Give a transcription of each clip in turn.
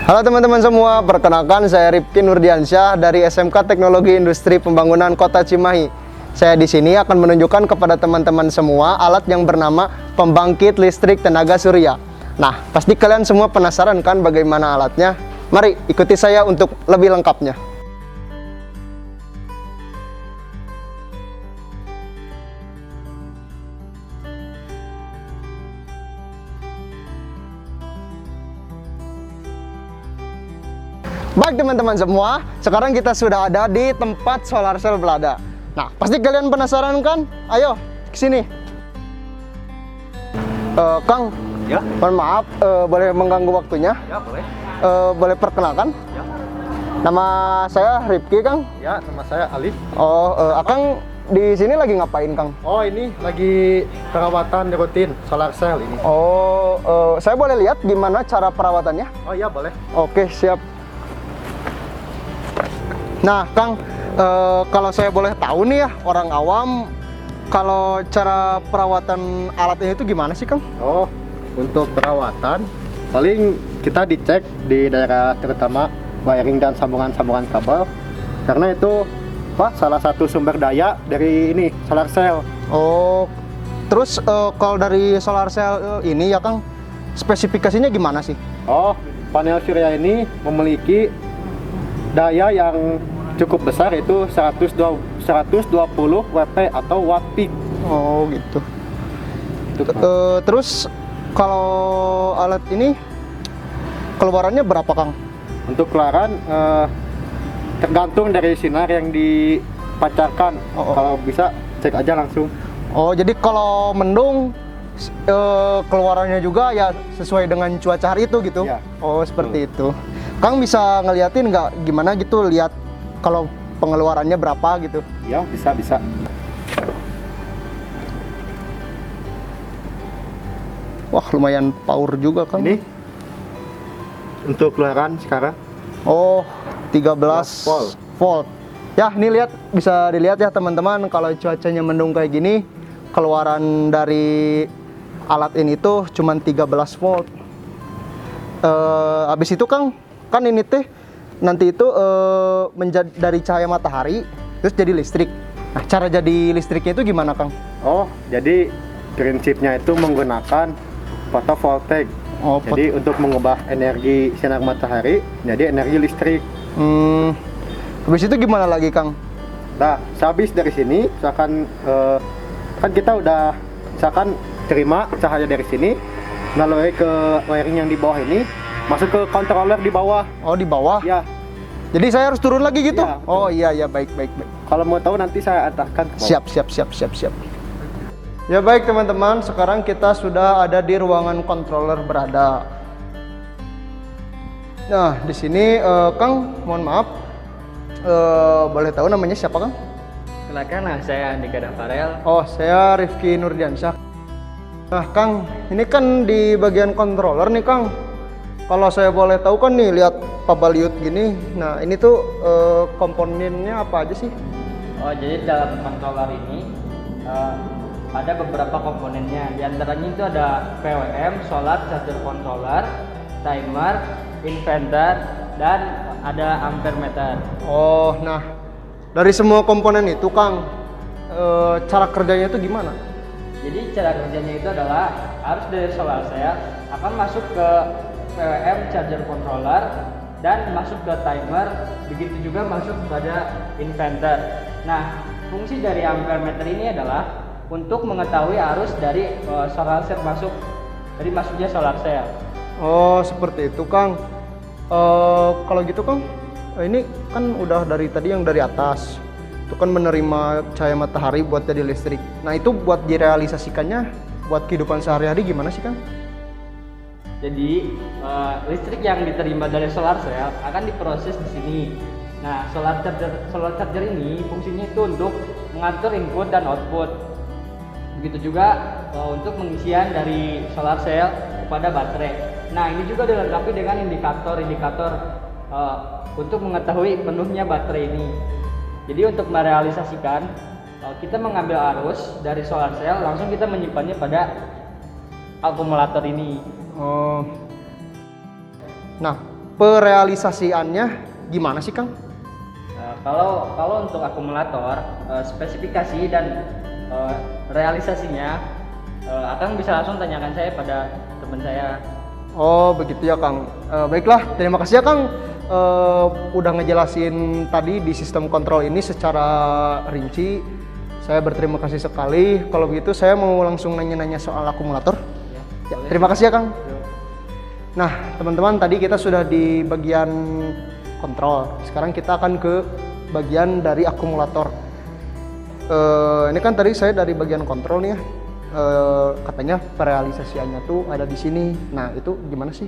Halo teman-teman semua, perkenalkan saya Rifki Nurdiansyah dari SMK Teknologi Industri Pembangunan Kota Cimahi. Saya di sini akan menunjukkan kepada teman-teman semua alat yang bernama pembangkit listrik tenaga surya. Nah, pasti kalian semua penasaran kan bagaimana alatnya? Mari ikuti saya untuk lebih lengkapnya. Baik teman-teman semua, sekarang kita sudah ada di tempat solar cell Belada. Nah, pasti kalian penasaran kan? Ayo, kesini. Kang, Ya, mohon maaf, boleh mengganggu waktunya? ya boleh. Boleh perkenalkan? Ya, Nama saya Rifki, Kang. ya nama saya Alif. Oh, Akang di sini lagi ngapain, Kang? Oh, ini lagi perawatan rutin solar cell ini. Oh, saya boleh lihat gimana cara perawatannya? Oh iya boleh. Oke, siap. Nah, Kang, kalau saya boleh tahu nih ya, orang awam, kalau cara perawatan alat ini itu gimana sih, Kang? Oh, untuk perawatan paling kita dicek di daerah terutama wiring dan sambungan-sambungan kabel, karena itu salah satu sumber daya dari ini solar cell. Oh, terus kalau dari solar cell ini ya, Kang, spesifikasinya gimana sih? Oh, panel surya ini memiliki daya yang cukup besar, itu 120 Wp atau watt peak. Oh, gitu. Itu, Terus kalau alat ini keluarannya berapa, Kang? Untuk keluaran tergantung dari sinar yang dipancarkan. Oh. Kalau bisa cek aja langsung. Oh, jadi kalau mendung keluarannya juga ya sesuai dengan cuaca hari itu gitu? Iya. Oh, seperti itu. Kang bisa ngeliatin nggak gimana gitu, lihat kalau pengeluarannya berapa gitu? Ya, bisa. Wah, lumayan power juga, Kang. Ini untuk keluaran sekarang. Oh, 13 volt. volt. Ya, ini lihat, bisa dilihat ya teman-teman, kalau cuacanya mendung kayak gini, keluaran dari alat ini tuh cuma 13 volt. Habis itu, Kang, kan ini teh nanti itu menjadi dari cahaya matahari terus jadi listrik. Nah, cara jadi listriknya itu gimana, Kang? Oh, jadi prinsipnya itu menggunakan photovoltaik. Oh, Jadi untuk mengubah energi sinar matahari jadi energi listrik. Habis itu gimana lagi, Kang? Nah, sehabis dari sini, misalkan kan kita udah misalkan terima cahaya dari sini melalui ke wiring yang di bawah ini, masuk ke controller di bawah. Oh, di bawah. Ya, Jadi saya harus turun lagi gitu? Iya, betul. Oh, iya, baik. kalau mau tahu nanti saya antarkan ke bawah. Siap. Ya baik teman-teman, sekarang kita sudah ada di ruangan controller berada. Nah, di sini Kang, mohon maaf, boleh tahu namanya siapa, Kang? Silakan, saya Andika Dafarel. Oh, saya Rifki Nurdiansyah. Nah, Kang, ini kan di bagian controller nih, Kang. Kalau saya boleh tahu kan nih, lihat pabaliut gini. Nah, ini tuh komponennya apa aja sih? Oh, jadi dalam controller ini ada beberapa komponennya. Di antaranya itu ada PWM, solar charger controller, timer, inverter, dan ada ampere meter. Oh, nah dari semua komponen itu, Kang, cara kerjanya itu gimana? Jadi cara kerjanya itu adalah harus dari solar cell akan masuk ke PWM charger controller dan masuk ke timer, begitu juga masuk pada inverter. Nah, fungsi dari ampere meter ini adalah untuk mengetahui arus dari solar cell dari masuknya solar cell. Oh, seperti itu, Kang. Kalau gitu, Kang, ini kan udah dari tadi yang dari atas itu kan menerima cahaya matahari buat jadi listrik. Nah, itu buat direalisasikannya buat kehidupan sehari-hari gimana sih, Kang? Jadi listrik yang diterima dari solar cell akan diproses di sini. Nah, solar charger ini fungsinya itu untuk mengatur input dan output. Begitu juga untuk pengisian dari solar cell kepada baterai. Nah, ini juga dilengkapi dengan indikator untuk mengetahui penuhnya baterai ini. Jadi untuk merealisasikan, kita mengambil arus dari solar cell, langsung kita menyimpannya pada akumulator ini. Oh, nah perealisasiannya gimana sih Kang? Kalau untuk akumulator, spesifikasi dan realisasinya, Akang bisa langsung tanyakan saya pada teman saya. Oh begitu ya Kang. Baiklah, terima kasih ya Kang udah ngejelasin tadi di sistem kontrol ini secara rinci. Saya berterima kasih sekali. Kalau begitu saya mau langsung nanya-nanya soal akumulator. Ya, terima kasih ya Kang. Nah teman-teman, tadi kita sudah di bagian kontrol. Sekarang kita akan ke bagian dari akumulator. Ini kan tadi saya dari bagian kontrol nih ya. Katanya perealisasiannya tuh ada di sini. Nah itu gimana sih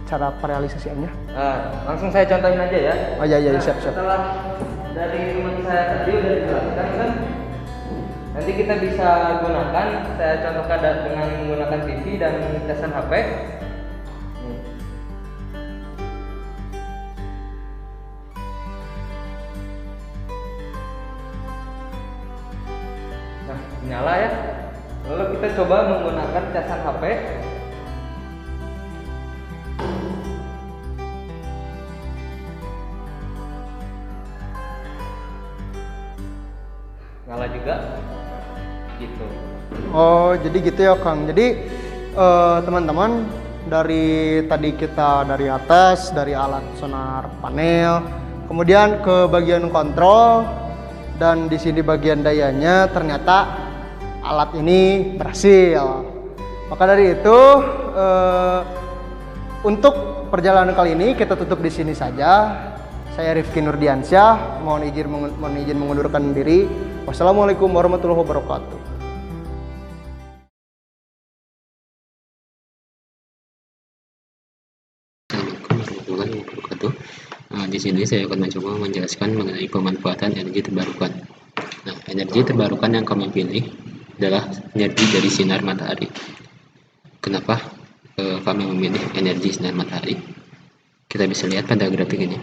cara perealisasiannya? Langsung saya contohin aja ya. Oh iya siap. Setelah dari teman saya tadi udah dijelaskan kan, nanti kita bisa gunakan. Saya contohkan dengan menggunakan TV dan casan HP. Nah, nyala ya. Lalu kita coba menggunakan casan HP. Nyala juga. Gitu. Oh jadi gitu ya Kang. Jadi teman-teman, dari tadi kita dari atas, dari alat sonar panel, kemudian ke bagian kontrol, dan di sini bagian dayanya ternyata alat ini berhasil. Maka dari itu untuk perjalanan kali ini kita tutup di sini saja. Saya Rifki Nurdiansyah, mohon izin mengundurkan diri. Wassalamualaikum warahmatullahi wabarakatuh. Assalamualaikum warahmatullahi wabarakatuh. Di sini saya akan mencoba menjelaskan mengenai pemanfaatan energi terbarukan. Nah, energi terbarukan yang kami pilih adalah energi dari sinar matahari. Kenapa kami memilih energi sinar matahari? Kita bisa lihat pada grafik ini.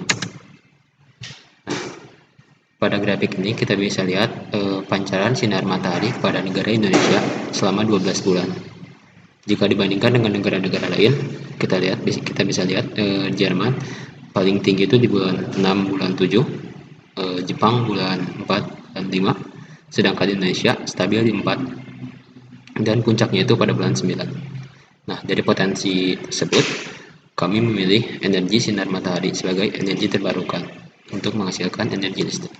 Pada grafik ini kita bisa lihat pancaran sinar matahari kepada negara Indonesia selama 12 bulan. Jika dibandingkan dengan negara-negara lain, kita bisa lihat Jerman paling tinggi itu di bulan 6 bulan 7, Jepang bulan 4 dan 5, sedangkan Indonesia stabil di 4 dan puncaknya itu pada bulan 9. Nah, dari potensi tersebut kami memilih energi sinar matahari sebagai energi terbarukan untuk menghasilkan energi listrik.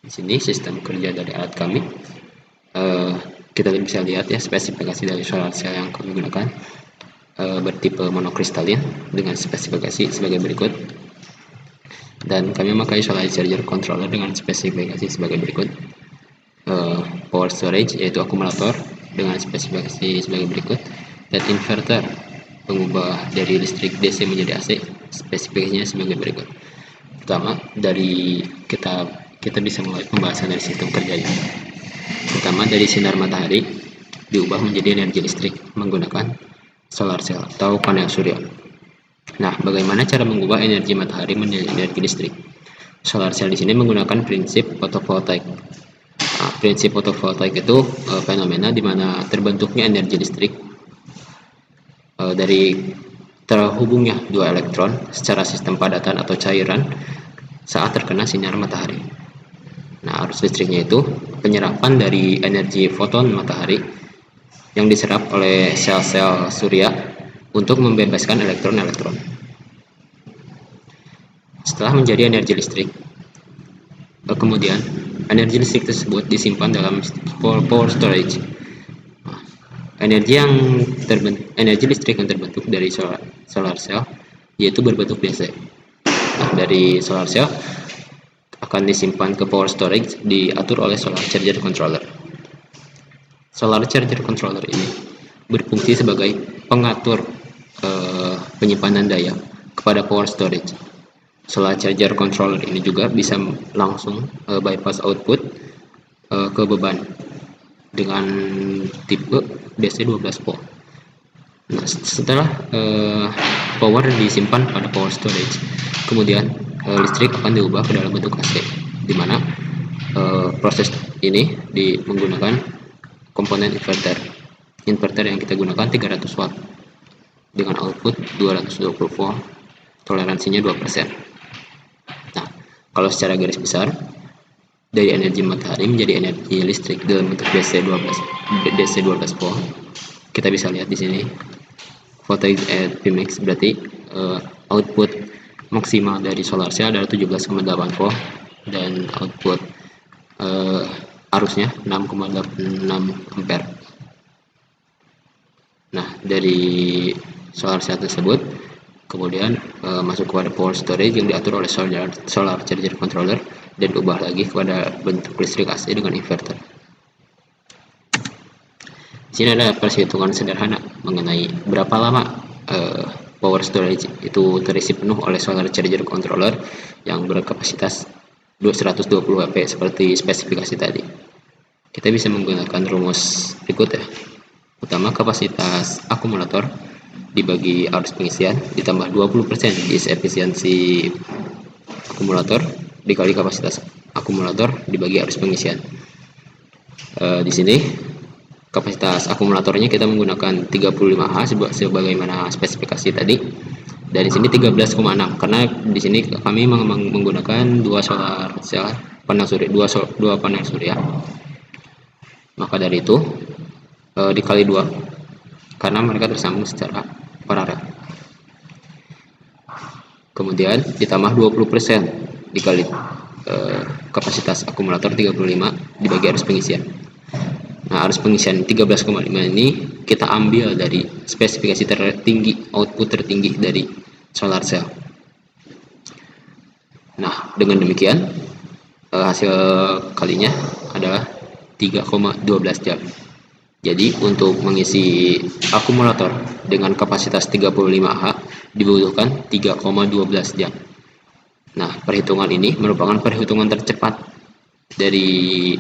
Di sini sistem kerja dari alat kami. Kita bisa lihat ya spesifikasi dari solar cell yang kami gunakan, bertipe monokristalin dengan spesifikasi sebagai berikut. Dan kami memakai solar charger controller dengan spesifikasi sebagai berikut. Power storage yaitu akumulator dengan spesifikasi sebagai berikut, dan inverter pengubah dari listrik DC menjadi AC, spesifikasinya sebagai berikut. Pertama, dari kita bisa mulai pembahasan dari sistem kerjanya. Pertama, dari sinar matahari diubah menjadi energi listrik menggunakan solar cell atau panel surya. Nah, bagaimana cara mengubah energi matahari menjadi energi listrik? Solar cell di sini menggunakan prinsip fotovoltaik. Nah, prinsip fotovoltaik itu fenomena di mana terbentuknya energi listrik dari terhubungnya dua elektron secara sistem padatan atau cairan saat terkena sinar matahari. Nah, arus listriknya itu penyerapan dari energi foton matahari yang diserap oleh sel-sel surya untuk membebaskan elektron-elektron. Setelah menjadi energi listrik, kemudian energi listrik tersebut disimpan dalam power storage. Energi listrik yang terbentuk dari solar cell yaitu berbentuk DC. Nah, dari solar cell akan disimpan ke power storage, diatur oleh solar charger controller. Solar charger controller ini berfungsi sebagai pengatur penyimpanan daya kepada power storage. Solar charger controller ini juga bisa langsung bypass output ke beban dengan tipe DC 12 volt. Nah, setelah power disimpan pada power storage, kemudian listrik akan diubah ke dalam bentuk AC, di mana proses ini menggunakan komponen inverter. inverter yang kita gunakan 300 watt dengan output 220 volt, toleransinya 2%. Nah, kalau secara garis besar dari energi matahari menjadi energi listrik dalam bentuk DC 12 volt. Kita bisa lihat di sini voltage at Pmax, berarti output maksimal dari solar cell adalah 17,8 volt dan output arusnya 6,86 ampere. Nah, dari solar cell tersebut kemudian masuk kepada power storage yang diatur oleh solar charger controller dan ubah lagi kepada bentuk listrik AC dengan inverter. Di sini ada perhitungan sederhana mengenai berapa lama power storage itu terisi penuh oleh solar charger controller yang berkapasitas 120 W seperti spesifikasi tadi. Kita bisa menggunakan rumus berikut ya. Pertama, kapasitas akumulator dibagi arus pengisian ditambah 20% disk efisiensi akumulator dikali kapasitas akumulator dibagi arus pengisian. Di sini kapasitas akumulatornya kita menggunakan 35H sebagaimana spesifikasi tadi. Dan di sini 13,6 karena di sini kami menggunakan dua solar cell panel surya, dua panel surya. Maka dari itu dikali 2 karena mereka tersambung secara paralel. Kemudian ditambah 20% dikali kapasitas akumulator 35 dibagi arus pengisian. Nah, arus pengisian 13,5 ini kita ambil dari spesifikasi tertinggi, output tertinggi dari solar cell. Nah, dengan demikian hasil kalinya adalah 3,12 jam. Jadi untuk mengisi akumulator dengan kapasitas 35H dibutuhkan 3,12 jam. Nah, perhitungan ini merupakan perhitungan tercepat dari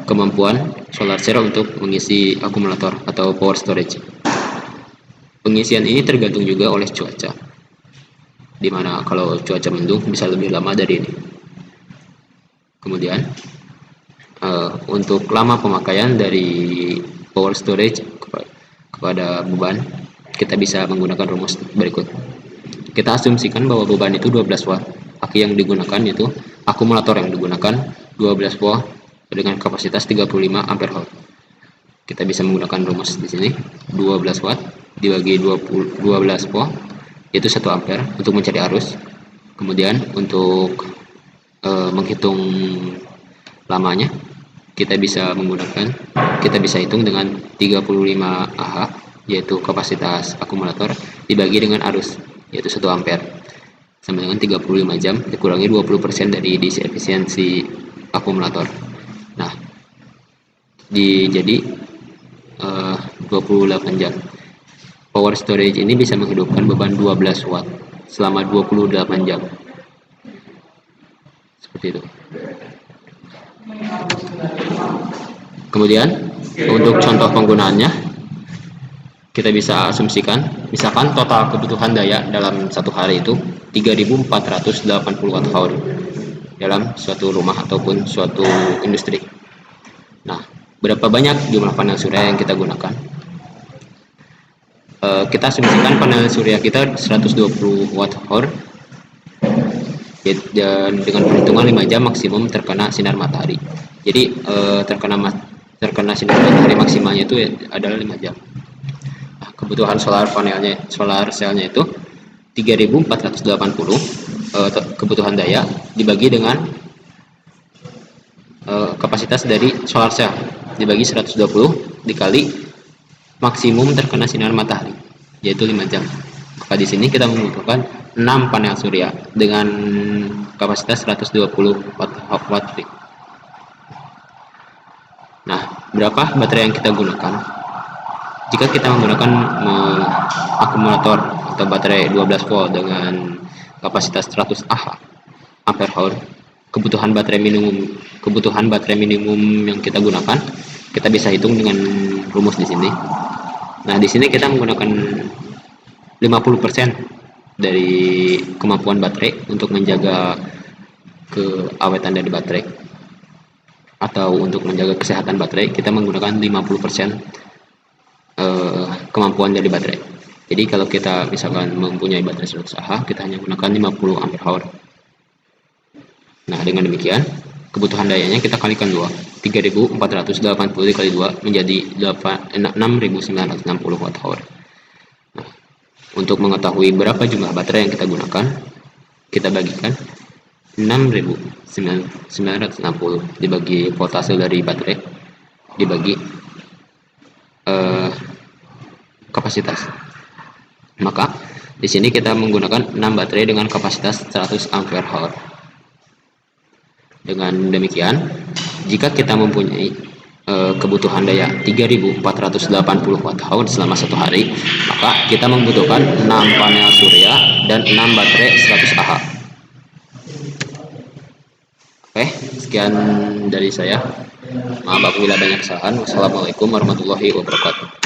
kemampuan solar cell untuk mengisi akumulator atau power storage. Pengisian ini tergantung juga oleh cuaca, dimana kalau cuaca mendung bisa lebih lama dari ini. Kemudian untuk lama pemakaian dari power storage kepada beban, kita bisa menggunakan rumus berikut. Kita asumsikan bahwa beban itu 12 watt. Aki yang digunakan itu akumulator yang digunakan 12 volt dengan kapasitas 35 ampere hour. Kita bisa menggunakan rumus di sini 12 watt dibagi 12 volt yaitu 1 ampere untuk mencari arus. Kemudian untuk menghitung lamanya kita bisa hitung dengan 35 Ah yaitu kapasitas akumulator dibagi dengan arus yaitu 1 ampere sama dengan 35 jam dikurangi 20% dari DC efisiensi akumulator. Nah, jadi 28 jam. Power storage ini bisa menghidupkan beban 12 watt selama 28 jam. Seperti itu. Kemudian untuk contoh penggunaannya kita bisa asumsikan misalkan total kebutuhan daya dalam satu hari itu 3.480 watt-hour dalam suatu rumah ataupun suatu industri. Nah, berapa banyak jumlah panel surya yang kita gunakan? Kita asumsikan panel surya kita 120 watt-hour dan dengan perhitungan 5 jam maksimum terkena sinar matahari. Jadi terkena sinar matahari maksimalnya itu adalah 5 jam. Nah, kebutuhan solar cellnya itu 3.480 kebutuhan daya dibagi dengan kapasitas dari solar cell dibagi 120 dikali maksimum terkena sinar matahari yaitu 5 jam. Maka di sini kita membutuhkan 6 panel surya dengan kapasitas 120 watt peak. Nah, berapa baterai yang kita gunakan? Jika kita menggunakan akumulator atau baterai 12 volt dengan kapasitas 100 ampere hour, kebutuhan baterai minimum yang kita gunakan kita bisa hitung dengan rumus di sini. Nah, di sini kita menggunakan 50% dari kemampuan baterai untuk menjaga keawetan dari baterai atau untuk menjaga kesehatan baterai kita menggunakan 50% kemampuan dari baterai. Jadi kalau kita misalkan mempunyai baterai 100 Ah, kita hanya gunakan 50 ampere hour. Nah, dengan demikian kebutuhan dayanya kita kalikan 2. 3480 dikali 2 menjadi 6960 watt hour. Nah, untuk mengetahui berapa jumlah baterai yang kita gunakan, kita bagikan 6960 dibagi voltase dari baterai dibagi kapasitas. Maka di sini kita menggunakan 6 baterai dengan kapasitas 100 ampere hour. Dengan demikian, jika kita mempunyai kebutuhan daya 3480 watt hour selama 1 hari, maka kita membutuhkan 6 panel surya dan 6 baterai 100 Ah. Oke, sekian dari saya. Maaf apabila banyak kesalahan. Wassalamualaikum warahmatullahi wabarakatuh.